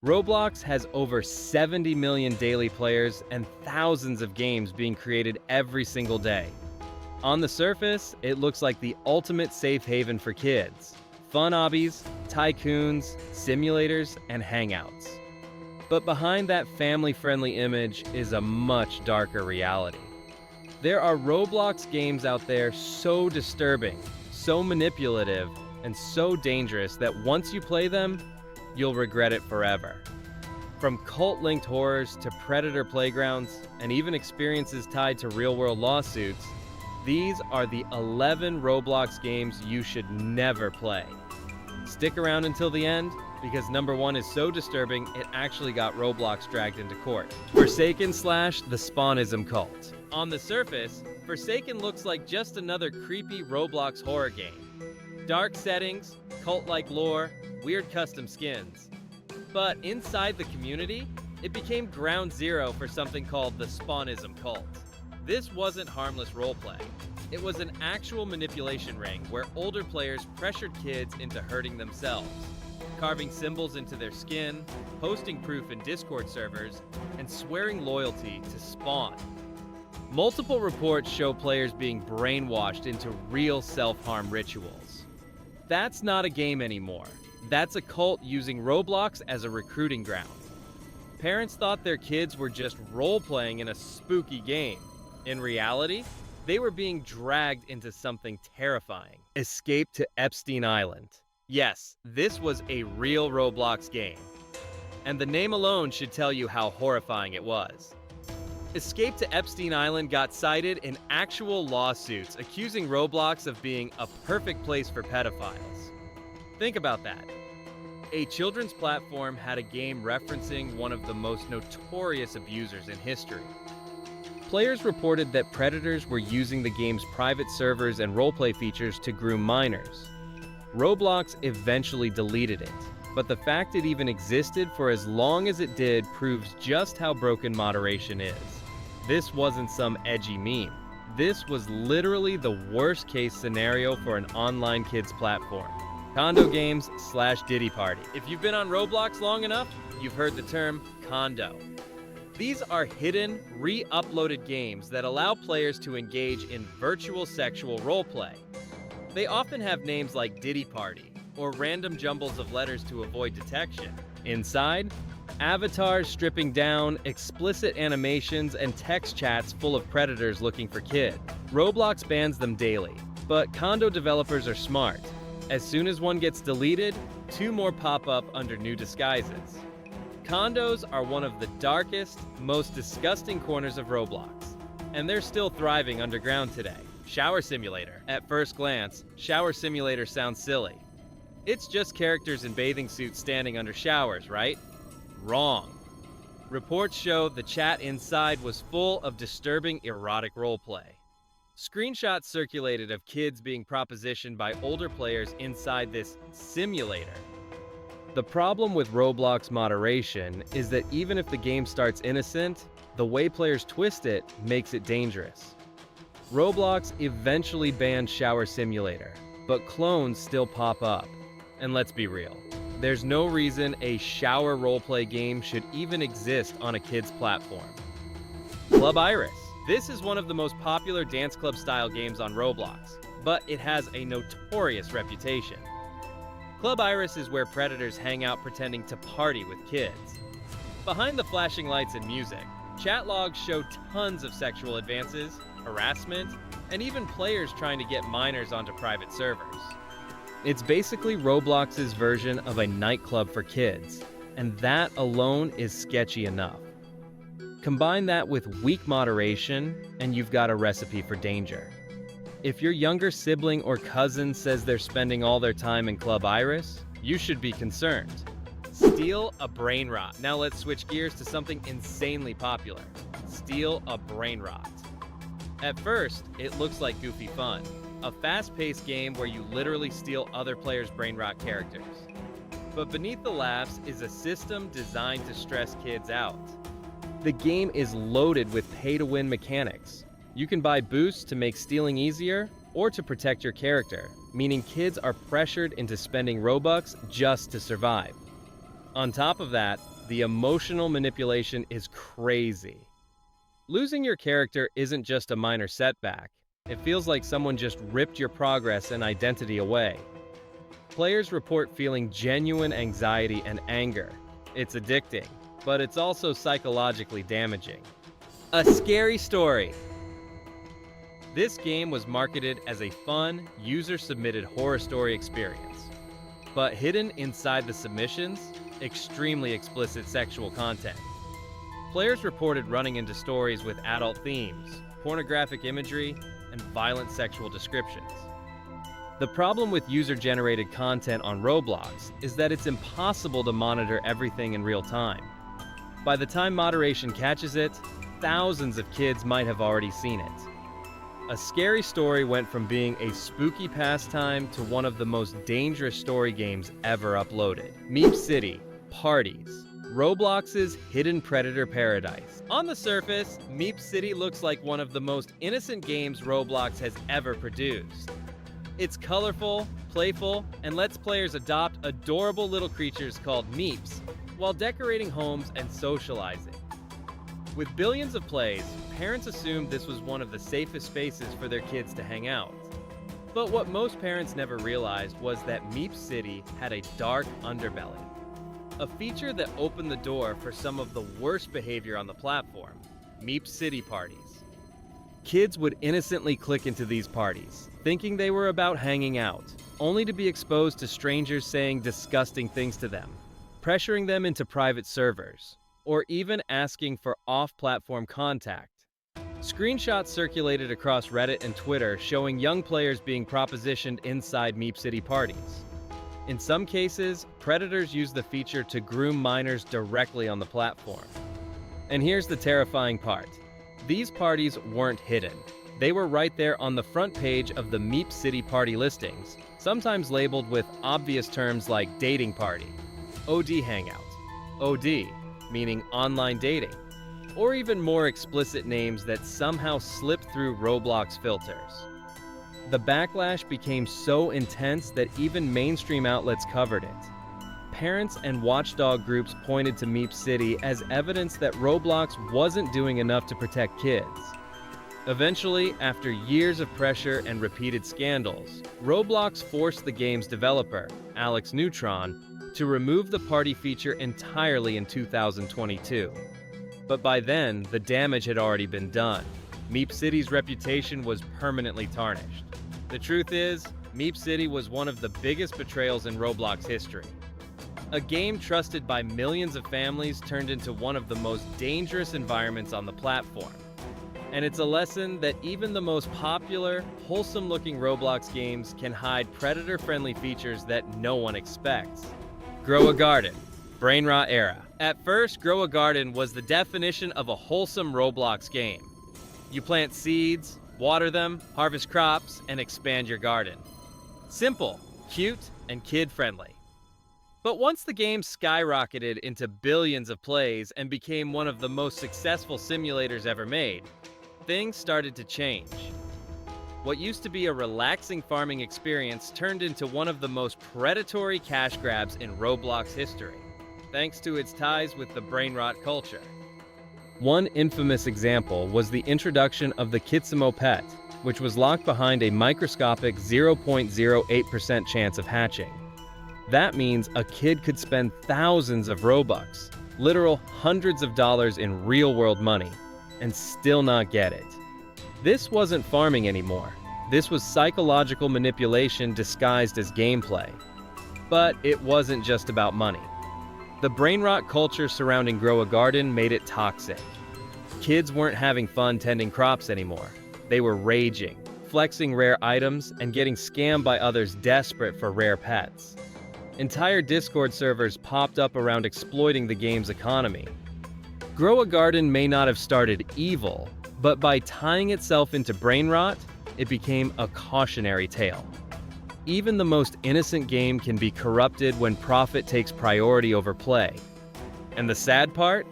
Roblox has over 70 million daily players and thousands of games being created every single day. On the surface, it looks like the ultimate safe haven for kids. Fun hobbies, tycoons, simulators, and hangouts. But behind that family-friendly image is a much darker reality. There are Roblox games out there so disturbing, so manipulative, and so dangerous that once you play them, you'll regret it forever. From cult-linked horrors to predator playgrounds, and even experiences tied to real-world lawsuits, these are the 11 Roblox games you should never play. Stick around until the end, because number 1 is so disturbing it actually got Roblox dragged into court. Forsaken / the Spawnism Cult. On the surface, Forsaken looks like just another creepy Roblox horror game. Dark settings, cult-like lore, weird custom skins. But inside the community, it became ground zero for something called the Spawnism Cult. This wasn't harmless roleplay. It was an actual manipulation ring where older players pressured kids into hurting themselves, carving symbols into their skin, posting proof in Discord servers, and swearing loyalty to Spawn. Multiple reports show players being brainwashed into real self-harm rituals. That's not a game anymore. That's a cult using Roblox as a recruiting ground. Parents thought their kids were just role-playing in a spooky game. In reality, they were being dragged into something terrifying. Escape to Epstein Island. Yes, this was a real Roblox game. And the name alone should tell you how horrifying it was. Escape to Epstein Island got cited in actual lawsuits accusing Roblox of being a perfect place for pedophiles. Think about that. A children's platform had a game referencing one of the most notorious abusers in history. Players reported that predators were using the game's private servers and roleplay features to groom minors. Roblox eventually deleted it, but the fact it even existed for as long as it did proves just how broken moderation is. This wasn't some edgy meme. This was literally the worst case scenario for an online kids platform. Condo games / Diddy Party. If you've been on Roblox long enough, you've heard the term condo. These are hidden, re-uploaded games that allow players to engage in virtual sexual roleplay. They often have names like Diddy Party, or random jumbles of letters to avoid detection. Inside, avatars stripping down, explicit animations, and text chats full of predators looking for kids. Roblox bans them daily, but condo developers are smart. As soon as one gets deleted, 2 more pop up under new disguises. Condos are one of the darkest, most disgusting corners of Roblox, and they're still thriving underground today. Shower Simulator. At first glance, Shower Simulator sounds silly. It's just characters in bathing suits standing under showers, right? Wrong. Reports show the chat inside was full of disturbing erotic roleplay. Screenshots circulated of kids being propositioned by older players inside this simulator. The problem with Roblox moderation is that even if the game starts innocent, the way players twist it makes it dangerous. Roblox eventually banned Shower Simulator, but clones still pop up. And let's be real, there's no reason a shower roleplay game should even exist on a kid's platform. Club Iris. This is one of the most popular dance club style games on Roblox, but it has a notorious reputation. Club Iris is where predators hang out pretending to party with kids. Behind the flashing lights and music, chat logs show tons of sexual advances, harassment, and even players trying to get minors onto private servers. It's basically Roblox's version of a nightclub for kids, and that alone is sketchy enough. Combine that with weak moderation, and you've got a recipe for danger. If your younger sibling or cousin says they're spending all their time in Club Iris, you should be concerned. Steal a brain rot. Now let's switch gears to something insanely popular. Steal a brain rot. At first, it looks like goofy fun. A fast-paced game where you literally steal other players' brain rot characters. But beneath the laughs is a system designed to stress kids out. The game is loaded with pay-to-win mechanics. You can buy boosts to make stealing easier or to protect your character, meaning kids are pressured into spending Robux just to survive. On top of that, the emotional manipulation is crazy. Losing your character isn't just a minor setback. It feels like someone just ripped your progress and identity away. Players report feeling genuine anxiety and anger. It's addicting, but it's also psychologically damaging. A scary story. This game was marketed as a fun, user-submitted horror story experience. But hidden inside the submissions, extremely explicit sexual content. Players reported running into stories with adult themes, pornographic imagery, and violent sexual descriptions. The problem with user-generated content on Roblox is that it's impossible to monitor everything in real time. By the time moderation catches it, thousands of kids might have already seen it. A scary story went from being a spooky pastime to one of the most dangerous story games ever uploaded. Meep City, Parties, Roblox's hidden predator paradise. On the surface, Meep City looks like one of the most innocent games Roblox has ever produced. It's colorful, playful, and lets players adopt adorable little creatures called Meeps while decorating homes and socializing. With billions of plays, parents assumed this was one of the safest spaces for their kids to hang out. But what most parents never realized was that Meep City had a dark underbelly. A feature that opened the door for some of the worst behavior on the platform, Meep City parties. Kids would innocently click into these parties, thinking they were about hanging out, only to be exposed to strangers saying disgusting things to them, pressuring them into private servers, or even asking for off-platform contact. Screenshots circulated across Reddit and Twitter showing young players being propositioned inside Meep City parties. In some cases, predators use the feature to groom minors directly on the platform. And here's the terrifying part. These parties weren't hidden. They were right there on the front page of the Meep City party listings, sometimes labeled with obvious terms like dating party, OD hangout, OD, meaning online dating, or even more explicit names that somehow slip through Roblox filters. The backlash became so intense that even mainstream outlets covered it. Parents and watchdog groups pointed to Meep City as evidence that Roblox wasn't doing enough to protect kids. Eventually, after years of pressure and repeated scandals, Roblox forced the game's developer, Alex Neutron, to remove the party feature entirely in 2022. But by then, the damage had already been done. Meep City's reputation was permanently tarnished. The truth is, Meep City was one of the biggest betrayals in Roblox history. A game trusted by millions of families turned into one of the most dangerous environments on the platform. And it's a lesson that even the most popular, wholesome-looking Roblox games can hide predator-friendly features that no one expects. Grow a Garden, Brain Rot Era. At first, Grow a Garden was the definition of a wholesome Roblox game. You plant seeds, water them, harvest crops, and expand your garden. Simple, cute, and kid-friendly. But once the game skyrocketed into billions of plays and became one of the most successful simulators ever made, things started to change. What used to be a relaxing farming experience turned into one of the most predatory cash grabs in Roblox history, thanks to its ties with the brain rot culture. One infamous example was the introduction of the Kitsimo pet, which was locked behind a microscopic 0.08% chance of hatching. That means a kid could spend thousands of Robux, literal hundreds of dollars in real-world money, and still not get it. This wasn't farming anymore. This was psychological manipulation disguised as gameplay. But it wasn't just about money. The brain rot culture surrounding Grow a Garden made it toxic. Kids weren't having fun tending crops anymore. They were raging, flexing rare items, and getting scammed by others desperate for rare pets. Entire Discord servers popped up around exploiting the game's economy. Grow a Garden may not have started evil, but by tying itself into brain rot, it became a cautionary tale. Even the most innocent game can be corrupted when profit takes priority over play. And the sad part?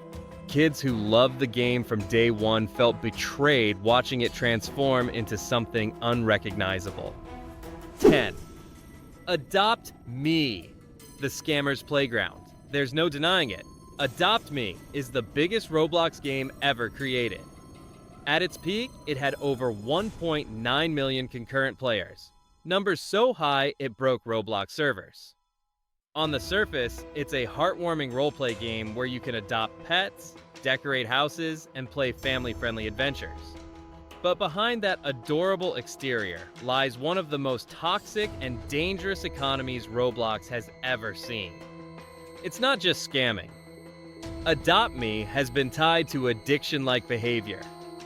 Kids who loved the game from day one felt betrayed watching it transform into something unrecognizable. 10. Adopt Me, the scammer's playground. there's no denying it. Adopt Me is the biggest Roblox game ever created. At its peak, it had over 1.9 million concurrent players, numbers so high it broke Roblox servers. On the surface, it's a heartwarming roleplay game where you can adopt pets, decorate houses, and play family-friendly adventures. But behind that adorable exterior lies one of the most toxic and dangerous economies Roblox has ever seen. It's not just scamming. Adopt Me has been tied to addiction-like behavior.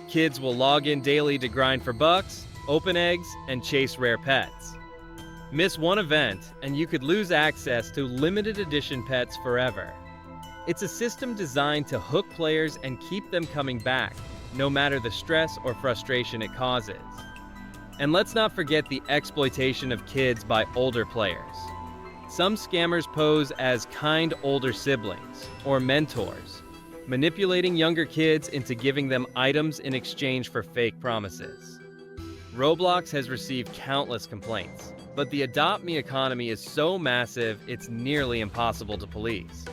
Kids will log in daily to grind for bucks, open eggs, and chase rare pets. Miss one event, and you could lose access to limited edition pets forever. It's a system designed to hook players and keep them coming back, no matter the stress or frustration it causes. And let's not forget the exploitation of kids by older players. Some scammers pose as kind older siblings or mentors, manipulating younger kids into giving them items in exchange for fake promises. Roblox has received countless complaints, but the Adopt Me economy is so massive it's nearly impossible to police.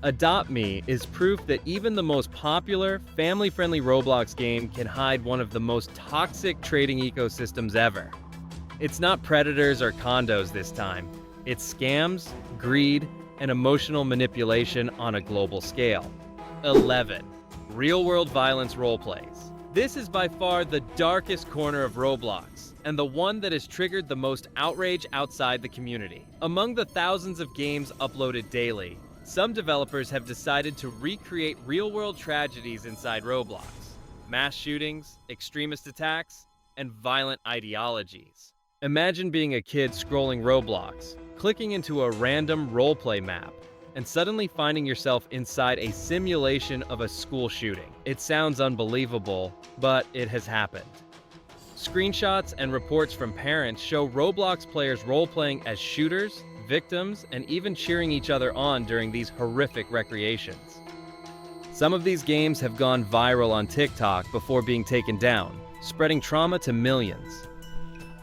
Adopt Me is proof that even the most popular, family-friendly Roblox game can hide one of the most toxic trading ecosystems ever. It's not predators or condos this time. It's scams, greed, and emotional manipulation on a global scale. 11. Real-world violence roleplays. This is by far the darkest corner of Roblox, and the one that has triggered the most outrage outside the community. Among the thousands of games uploaded daily, some developers have decided to recreate real-world tragedies inside Roblox. Mass shootings, extremist attacks, and violent ideologies. Imagine being a kid scrolling Roblox, clicking into a random roleplay map, and suddenly finding yourself inside a simulation of a school shooting. It sounds unbelievable, but it has happened. Screenshots and reports from parents show Roblox players role-playing as shooters, victims, and even cheering each other on during these horrific recreations. Some of these games have gone viral on TikTok before being taken down, spreading trauma to millions.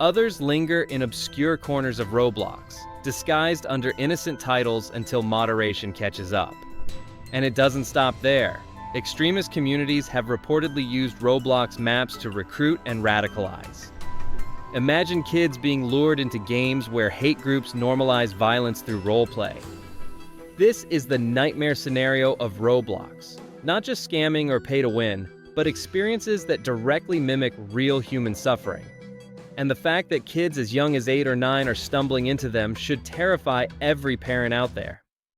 Others linger in obscure corners of Roblox, disguised under innocent titles until moderation catches up. And it doesn't stop there. Extremist communities have reportedly used Roblox maps to recruit and radicalize. Imagine kids being lured into games where hate groups normalize violence through roleplay. This is the nightmare scenario of Roblox. Not just scamming or pay to win, but experiences that directly mimic real human suffering. And the fact that kids as young as 8 or 9 are stumbling into them should terrify every parent out there.